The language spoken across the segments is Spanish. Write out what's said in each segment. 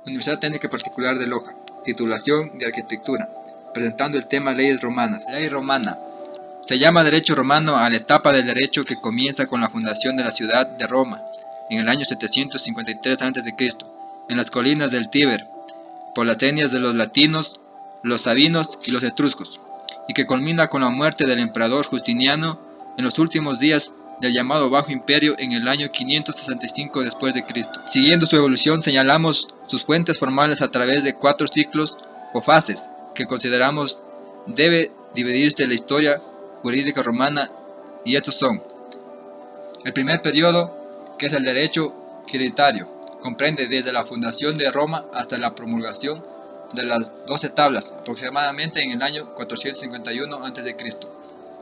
Universidad Técnica Particular de Loja, titulación de Arquitectura, presentando el tema Leyes Romanas. Ley romana. Se llama derecho romano a la etapa del derecho que comienza con la fundación de la ciudad de Roma, en el año 753 a.C., en las colinas del Tíber, por las etnias de los latinos, los sabinos y los etruscos, y que culmina con la muerte del emperador Justiniano en los últimos días del llamado Bajo Imperio en el año 565 después de Cristo. Siguiendo su evolución, señalamos sus fuentes formales a través de 4 ciclos o fases que consideramos debe dividirse la historia jurídica romana, y estos son: el primer periodo, que es el derecho hereditario, comprende desde la fundación de Roma hasta la promulgación de las 12 tablas, aproximadamente en el año 451 a.C.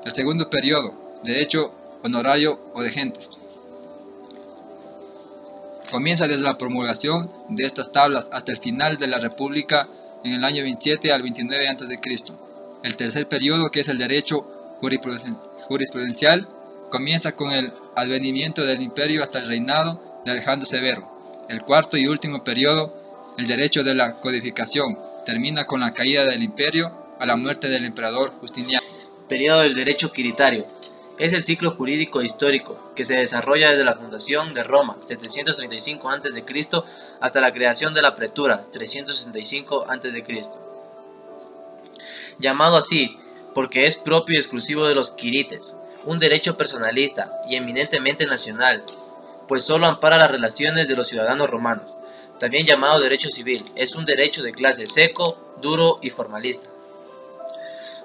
El segundo periodo, derecho honorario o de gentes, comienza desde la promulgación de estas tablas hasta el final de la República en el año 27 al 29 a.C. El tercer periodo, que es el derecho jurisprudencial, comienza con el advenimiento del imperio hasta el reinado de Alejandro Severo. El cuarto y último periodo, el derecho de la codificación, termina con la caída del imperio a la muerte del emperador Justiniano. Periodo del derecho quiritario. Es el ciclo jurídico histórico que se desarrolla desde la fundación de Roma, 735 a.C., hasta la creación de la pretura, 365 a.C. Llamado así porque es propio y exclusivo de los quirites, un derecho personalista y eminentemente nacional, pues solo ampara las relaciones de los ciudadanos romanos. También llamado derecho civil, es un derecho de clase seco, duro y formalista.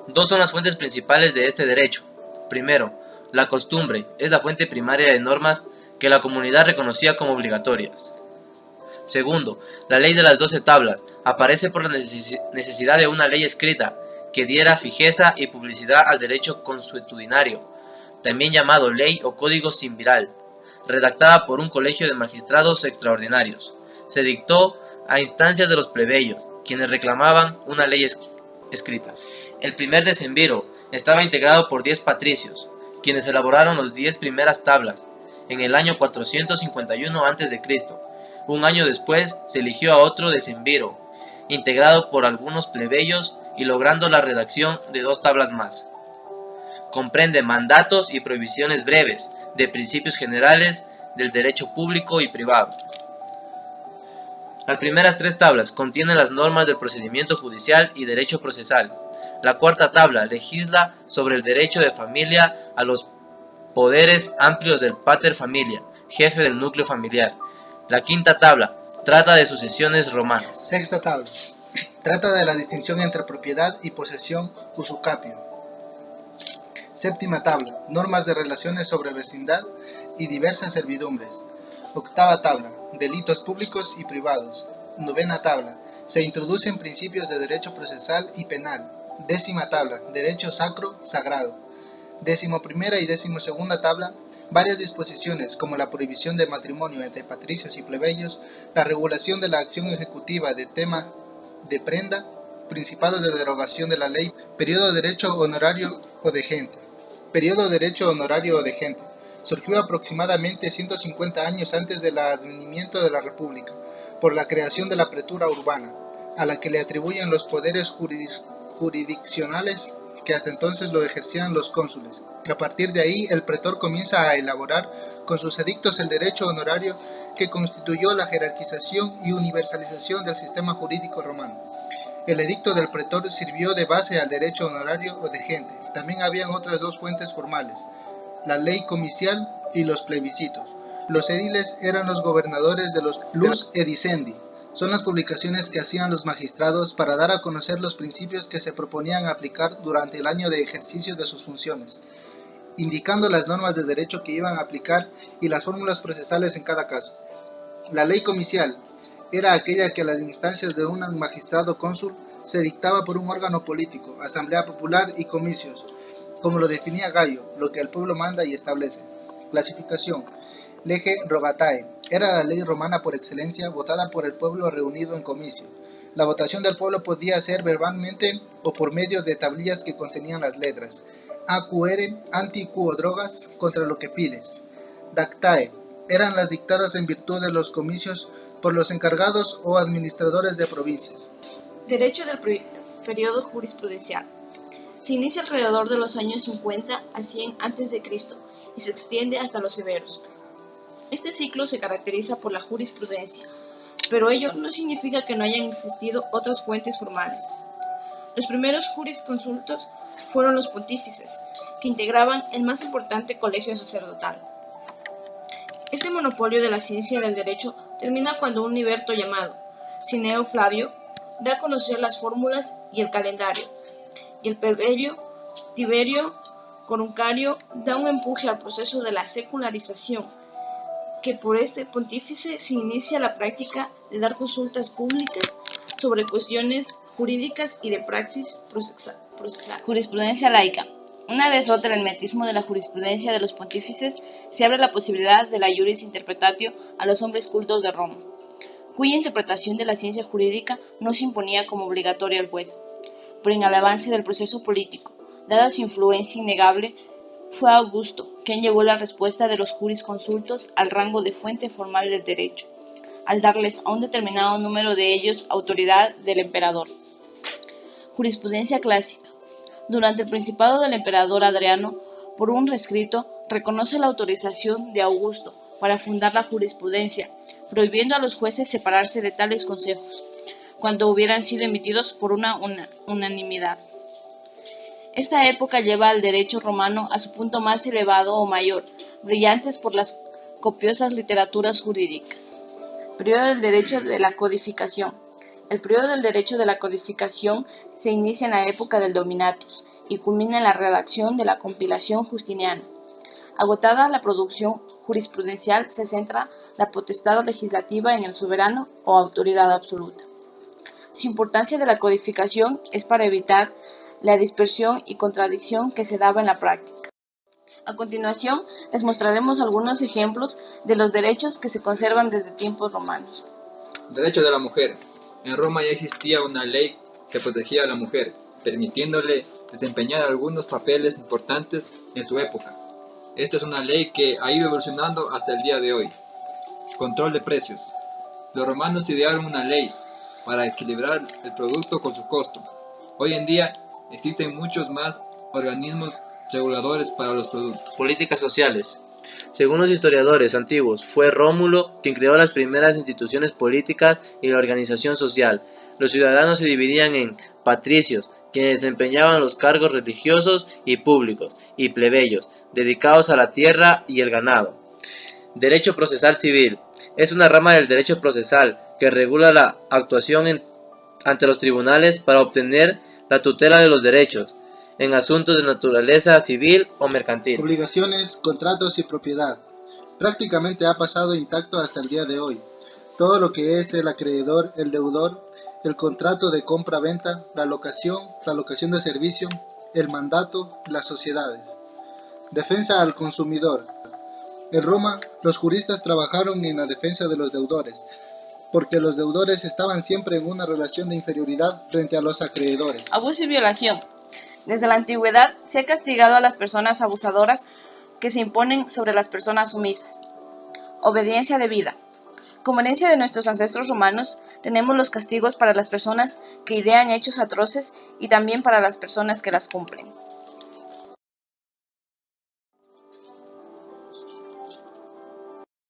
Dos son las fuentes principales de este derecho. Primero, la costumbre es la fuente primaria de normas que la comunidad reconocía como obligatorias. Segundo, la ley de las 12 tablas aparece por la necesidad de una ley escrita que diera fijeza y publicidad al derecho consuetudinario, también llamado ley o código cimbiral, redactada por un colegio de magistrados extraordinarios. Se dictó a instancias de los plebeyos, quienes reclamaban una ley escrita. El primer decemviro estaba integrado por 10 patricios, quienes elaboraron las 10 primeras tablas, en el año 451 a.C. Un año después se eligió a otro decemviro, integrado por algunos plebeyos y logrando la redacción de 2 tablas más. Comprende mandatos y prohibiciones breves de principios generales del derecho público y privado. Las primeras 3 tablas contienen las normas del procedimiento judicial y derecho procesal. La cuarta tabla legisla sobre el derecho de familia a los poderes amplios del pater familia, jefe del núcleo familiar. La quinta tabla trata de sucesiones romanas. Sexta tabla trata de la distinción entre propiedad y posesión usucapio. Séptima tabla, normas de relaciones sobre vecindad y diversas servidumbres. Octava tabla, delitos públicos y privados. Novena tabla, se introducen principios de derecho procesal y penal. Décima tabla, derecho sacro, sagrado. 11ª y 12ª tabla, varias disposiciones como la prohibición de matrimonio entre patricios y plebeyos, la regulación de la acción ejecutiva de tema de prenda, principados de derogación de la ley, periodo de derecho honorario o de gente. Periodo de derecho honorario o de gente. Surgió aproximadamente 150 años antes del advenimiento de la República, por la creación de la pretura urbana, a la que le atribuyen los poderes jurisdiccionales que hasta entonces lo ejercían los cónsules. A partir de ahí, el pretor comienza a elaborar con sus edictos el derecho honorario que constituyó la jerarquización y universalización del sistema jurídico romano. El edicto del pretor sirvió de base al derecho honorario o de gente. También habían otras 2 fuentes formales, la ley comicial y los plebiscitos. Los ediles eran los gobernadores de los lus edicendi. Son las publicaciones que hacían los magistrados para dar a conocer los principios que se proponían aplicar durante el año de ejercicio de sus funciones, indicando las normas de derecho que iban a aplicar y las fórmulas procesales en cada caso. La ley comicial era aquella que a las instancias de un magistrado cónsul se dictaba por un órgano político, asamblea popular y comicios, como lo definía Gallo, lo que el pueblo manda y establece. Clasificación. Lege rogatae. Era la ley romana por excelencia, votada por el pueblo reunido en comicio. La votación del pueblo podía ser verbalmente o por medio de tablillas que contenían las letras AQR, anti quo drogas, contra lo que pides. Dactae. eran las dictadas en virtud de los comicios por los encargados o administradores de provincias. Derecho del periodo jurisprudencial. Se inicia alrededor de los años 50 a 100 a.C. y se extiende hasta los severos. Este ciclo se caracteriza por la jurisprudencia, pero ello no significa que no hayan existido otras fuentes formales. Los primeros jurisconsultos fueron los pontífices, que integraban el más importante colegio sacerdotal. Este monopolio de la ciencia del derecho termina cuando un liberto llamado Cneo Flavio da a conocer las fórmulas y el calendario, y el plebeyo Tiberio Coruncario da un empuje al proceso de la secularización, que por este pontífice se inicia la práctica de dar consultas públicas sobre cuestiones jurídicas y de praxis procesal. Jurisprudencia laica. Una vez rota el hermetismo de la jurisprudencia de los pontífices, se abre la posibilidad de la iuris interpretatio a los hombres cultos de Roma, cuya interpretación de la ciencia jurídica no se imponía como obligatoria al juez. Pero en el avance del proceso político, dada su influencia innegable, fue Augusto quien llevó la respuesta de los jurisconsultos al rango de fuente formal del derecho, al darles a un determinado número de ellos autoridad del emperador. Jurisprudencia clásica. Durante el principado del emperador Adriano, por un rescrito, reconoce la autorización de Augusto para fundar la jurisprudencia, prohibiendo a los jueces separarse de tales consejos, cuando hubieran sido emitidos por una unanimidad. Esta época lleva al derecho romano a su punto más elevado o mayor, brillantes por las copiosas literaturas jurídicas. Periodo del derecho de la codificación. El periodo del derecho de la codificación se inicia en la época del Dominatus y culmina en la redacción de la compilación justiniana. Agotada la producción jurisprudencial, se centra la potestad legislativa en el soberano o autoridad absoluta. Su importancia de la codificación es para evitar la dispersión y contradicción que se daba en la práctica. A continuación, les mostraremos algunos ejemplos de los derechos que se conservan desde tiempos romanos. Derecho de la mujer. En Roma ya existía una ley que protegía a la mujer, permitiéndole desempeñar algunos papeles importantes en su época. Esta es una ley que ha ido evolucionando hasta el día de hoy. Control de precios. Los romanos idearon una ley para equilibrar el producto con su costo. Hoy en día existen muchos más organismos reguladores para los productos. Políticas sociales. Según los historiadores antiguos, fue Rómulo quien creó las primeras instituciones políticas y la organización social. Los ciudadanos se dividían en patricios, quienes desempeñaban los cargos religiosos y públicos, y plebeyos, dedicados a la tierra y el ganado. Derecho procesal civil. Es una rama del derecho procesal que regula la actuación ante los tribunales para obtener la tutela de los derechos en asuntos de naturaleza civil o mercantil. Obligaciones, contratos y propiedad. Prácticamente ha pasado intacto hasta el día de hoy. Todo lo que es el acreedor, el deudor, el contrato de compra-venta, la locación de servicio, el mandato, las sociedades. Defensa al consumidor. En Roma, los juristas trabajaron en la defensa de los deudores, porque los deudores estaban siempre en una relación de inferioridad frente a los acreedores. Abuso y violación. Desde la antigüedad se ha castigado a las personas abusadoras que se imponen sobre las personas sumisas. Obediencia debida. Como herencia de nuestros ancestros romanos, tenemos los castigos para las personas que idean hechos atroces y también para las personas que las cumplen.